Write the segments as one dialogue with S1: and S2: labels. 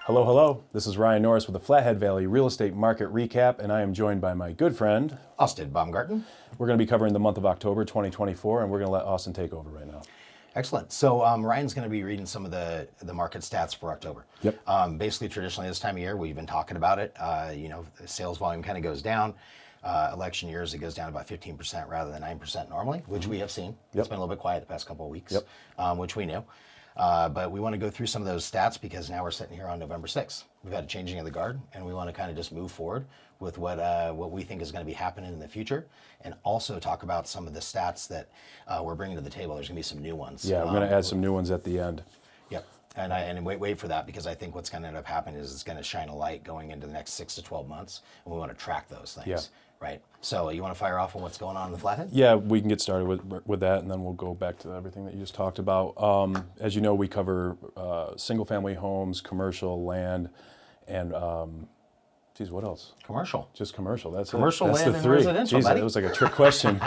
S1: Hello, hello. This is Ryan Norris with the Flathead Valley Real Estate Market Recap, and I am joined by my good friend,
S2: Austin Baumgarten.
S1: We're going to be covering the month of October 2024, and we're going to let Austin take over right now.
S2: Excellent. So Ryan's going to be reading some of the market stats for October.
S1: Yep.
S2: Basically, traditionally this time of year, we've been talking about it. The sales volume kind of goes down. Election years, it goes down about 15% rather than 9% normally, which we have seen.
S1: Yep.
S2: It's been a little bit quiet the past couple of weeks,
S1: Yep.
S2: which we knew. But we want to go through some of those stats because now we're sitting here on November 6th. We've had a changing of the guard, and we want to kind of just move forward with what we think is going to be happening in the future, and also talk about some of the stats that we're bringing to the table. There's going to be some new ones.
S1: Yeah, we're going to add some new ones at the end.
S2: Yep. And wait for that, because I think what's going to end up happening is it's going to shine a light going into the next 6 to 12 months, and we want to track those things.
S1: Yeah.
S2: Right. So you want to fire off on what's going on in the Flathead?
S1: Yeah, we can get started with that, and then we'll go back to everything that you just talked about. As you know, we cover single-family homes, commercial, land, and what else?
S2: Commercial.
S1: Just commercial. That's
S2: commercial,
S1: it. That's
S2: land,
S1: the
S2: and
S1: three.
S2: residential.
S1: Jeez,
S2: Buddy.
S1: that was like a trick question.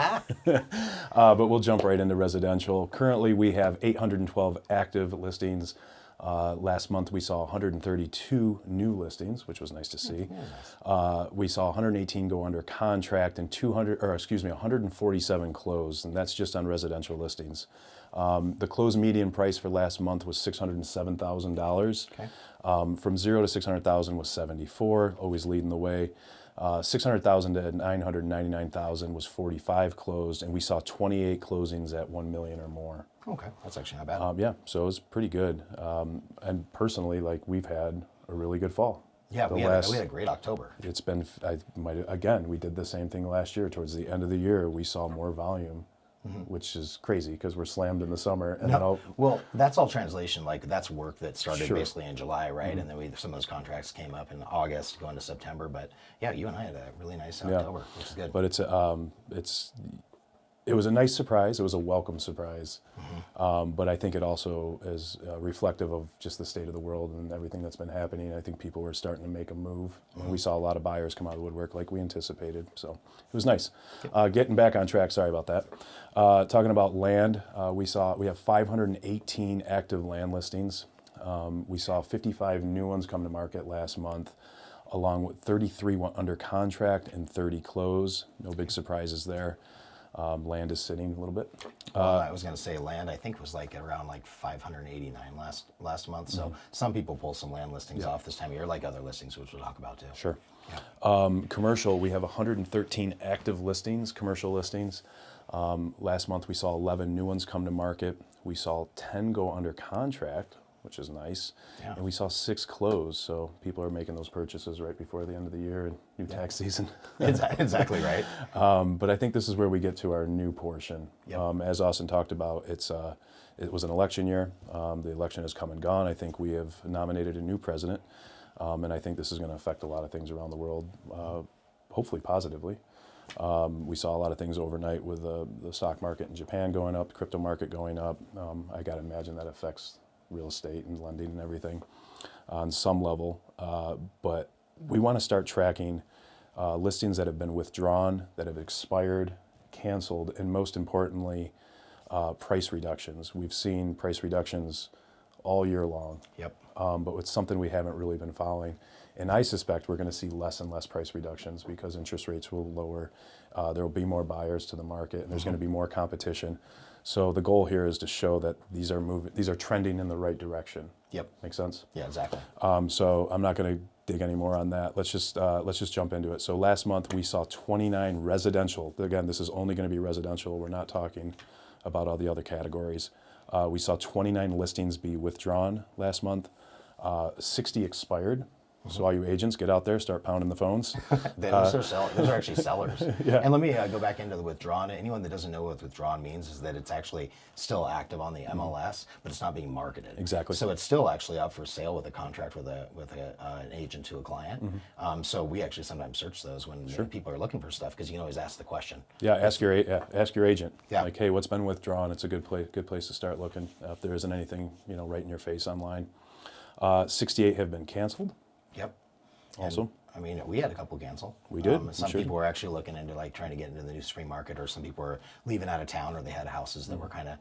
S1: But we'll jump right into residential. Currently, we have 812 active listings. Last month we saw 132 new listings, which was nice to see.
S2: Nice.
S1: We saw 118 go under contract and 147 closed, and that's just on residential listings. The closed median price for last month was $607,000.
S2: Okay.
S1: From 0 to 600,000 was 74, always leading the way. 600,000 to 999,000 was 45 closed, and we saw 28 closings at 1 million or more.
S2: Okay, that's actually not bad.
S1: Yeah, so it was pretty good. And personally, we've had a really good fall.
S2: Yeah, we had a great October.
S1: It's been, we did the same thing last year. Towards the end of the year, we saw more volume, which is crazy because we're slammed in the summer. And
S2: well, that's all translation. That's work that started
S1: Sure.
S2: basically in July, right? And then some of those contracts came up in August, going to September. But yeah, you and I had a really nice October, which is good.
S1: But it was a nice surprise. It was a welcome surprise. But I think it also is reflective of just the state of the world and everything that's been happening. I think people were starting to make a move. And we saw a lot of buyers come out of the woodwork like we anticipated. So it was nice. Getting back on track, sorry about that. Talking about land, we have 518 active land listings. We saw 55 new ones come to market last month, along with 33 under contract and 30 closed. No big surprises there. Land is sitting a little bit.
S2: I was going to say land, I think was around 589 last month. So some people pull some land listings off this time of year, like other listings, which we'll talk about too.
S1: Sure.
S2: Yeah.
S1: Commercial, we have 113 active listings, commercial listings. Last month we saw 11 new ones come to market. We saw 10 go under contract, which is nice.
S2: Yeah.
S1: And we saw 6 close, so people are making those purchases right before the end of the year and new tax season.
S2: Exactly right.
S1: But I think this is where we get to our new portion.
S2: Yep.
S1: As Austin talked about, it was an election year. The election has come and gone. I think we have nominated a new president, and I think this is going to affect a lot of things around the world, hopefully positively. We saw a lot of things overnight with the stock market in Japan going up, the crypto market going up. I got to imagine that affects real estate and lending and everything on some level. But we want to start tracking listings that have been withdrawn, that have expired, canceled, and most importantly, price reductions. We've seen price reductions all year long.
S2: Yep.
S1: But it's something we haven't really been following. And I suspect we're going to see less and less price reductions because interest rates will lower. There will be more buyers to the market, and there's going to be more competition. So the goal here is to show that these are trending in the right direction.
S2: Yep.
S1: Make sense?
S2: Yeah, exactly.
S1: So I'm not going to dig any more on that. Let's just jump into it. So last month we saw 29 residential. Again, this is only going to be residential. We're not talking about all the other categories. We saw 29 listings be withdrawn last month. 60 expired. So all you agents, get out there, start pounding the phones.
S2: Those are actually sellers.
S1: Yeah.
S2: And let me go back into the withdrawn. Anyone that doesn't know what withdrawn means is that it's actually still active on the MLS, but it's not being marketed.
S1: Exactly.
S2: So it's still actually up for sale with a contract with an agent to a client. So we actually sometimes search those when people are looking for stuff, because you can always ask the question.
S1: Yeah, ask your agent.
S2: Yeah.
S1: Like, hey, what's been withdrawn? It's a good place to start looking if there isn't anything right in your face online. 68 have been canceled.
S2: Yep.
S1: Also.
S2: I mean, we had a couple cancel.
S1: We did.
S2: Some people were actually looking into like trying to get into the new spring market, or some people were leaving out of town, or they had houses that were kind of,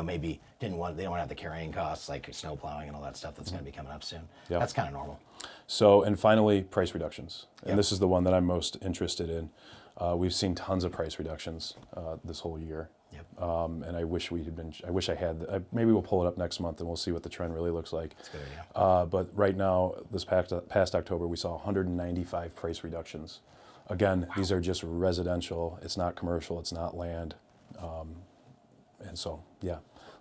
S2: maybe they don't want to have the carrying costs like snow plowing and all that stuff that's going to be coming up soon.
S1: Yep.
S2: That's kind of normal.
S1: So, and finally, price reductions. And
S2: Yep.
S1: this is the one that I'm most interested in. We've seen tons of price reductions this whole year.
S2: Yep.
S1: And I wish maybe we'll pull it up next month and we'll see what the trend really looks like.
S2: That's a good idea.
S1: But right now, this past October, we saw 195 price reductions. Again, these are just residential. It's not commercial. It's not land. And so, yeah,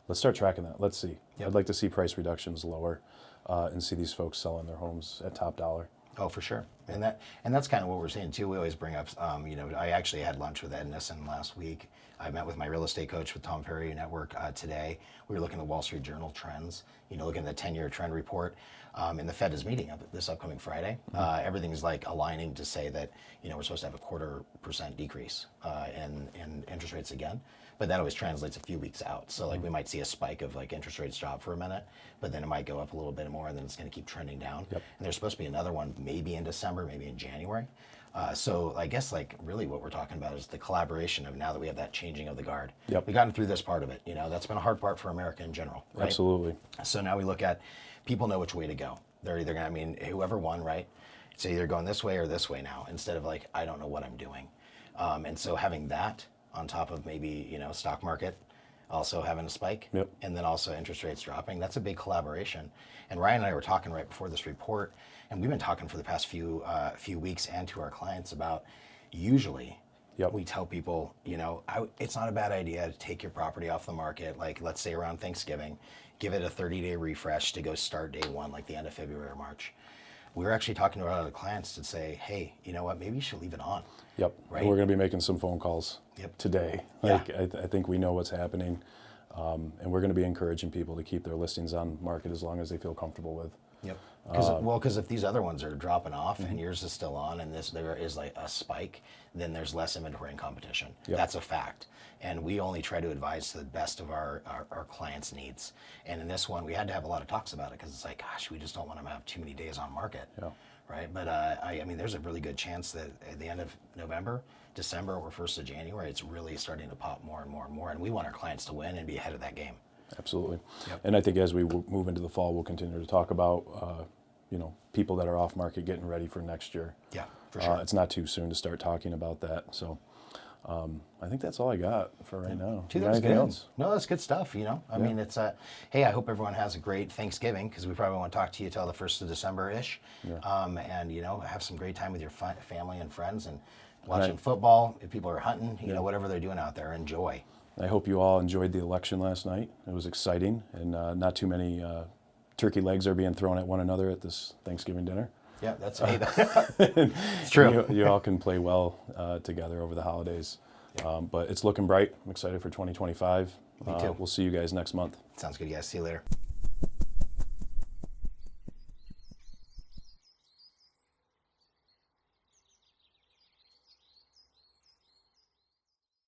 S1: let's start tracking that. Let's see.
S2: Yep.
S1: I'd like to see price reductions lower and see these folks selling their homes at top dollar.
S2: Oh, for sure. And that's kind of what we're seeing too. We always bring up, I actually had lunch with Ed Nissen last week. I met with my real estate coach with Tom Ferry Network today. We were looking at the Wall Street Journal trends, looking at the 10-year trend report. And the Fed is meeting this upcoming Friday. Everything is like aligning to say that, we're supposed to have a 0.25% decrease in interest rates again. But that always translates a few weeks out. So like we might see a spike of like interest rates drop for a minute, but then it might go up a little bit more, and then it's going to keep trending down.
S1: Yep.
S2: And there's supposed to be another one maybe in December, maybe in January. So I guess like really what we're talking about is the collaboration of now that we have that changing of the guard.
S1: Yep.
S2: We've gotten through this part of it. That's been a hard part for America in general. Right?
S1: Absolutely.
S2: So now we look at people know which way to go. They're either going to, whoever won, right? It's either going this way or this way now, instead of like, I don't know what I'm doing. And so having that on top of maybe, stock market also having a spike,
S1: Yep.
S2: and then also interest rates dropping, that's a big collaboration. And Ryan and I were talking right before this report, and we've been talking for the past few weeks and to our clients about usually
S1: Yep.
S2: we tell people, it's not a bad idea to take your property off the market, like let's say around Thanksgiving, give it a 30-day refresh to go start day one, like the end of February or March. We were actually talking to our other clients to say, hey, you know what, maybe you should leave it on.
S1: Yep.
S2: Right?
S1: And we're going to be making some phone calls
S2: Yep.
S1: today.
S2: Yeah.
S1: I think we know what's happening. And we're going to be encouraging people to keep their listings on market as long as they feel comfortable with.
S2: Yep. Because if these other ones are dropping off and yours is still on, and there is like a spike, then there's less inventory and competition.
S1: Yep.
S2: That's a fact. And we only try to advise to the best of our clients' needs. And in this one, we had to have a lot of talks about it because it's like, gosh, we just don't want to have too many days on market.
S1: Yeah.
S2: Right. But there's a really good chance that at the end of November, December, or 1st of January, it's really starting to pop more and more and more. And we want our clients to win and be ahead of that game.
S1: Absolutely.
S2: Yep.
S1: And I think as we move into the fall, we'll continue to talk about, people that are off market getting ready for next year.
S2: Yeah, for sure.
S1: It's not too soon to start talking about that. So I think that's all I got for right now.
S2: Dude,
S1: You got
S2: that's
S1: anything
S2: good.
S1: else?
S2: No, that's good stuff. I mean, it's hey, I hope everyone has a great Thanksgiving, because we probably won't talk to you till the 1st of December-ish.
S1: Yeah.
S2: And, have some great time with your family and friends, and watching football. If people are hunting, whatever they're doing out there, enjoy.
S1: I hope you all enjoyed the election last night. It was exciting, and not too many turkey legs are being thrown at one another at this Thanksgiving dinner.
S2: Yeah, that's it's true.
S1: You all can play well together over the holidays.
S2: Yeah.
S1: But it's looking bright. I'm excited for 2025.
S2: Me too.
S1: We'll see you guys next month.
S2: Sounds good, guys. See you later.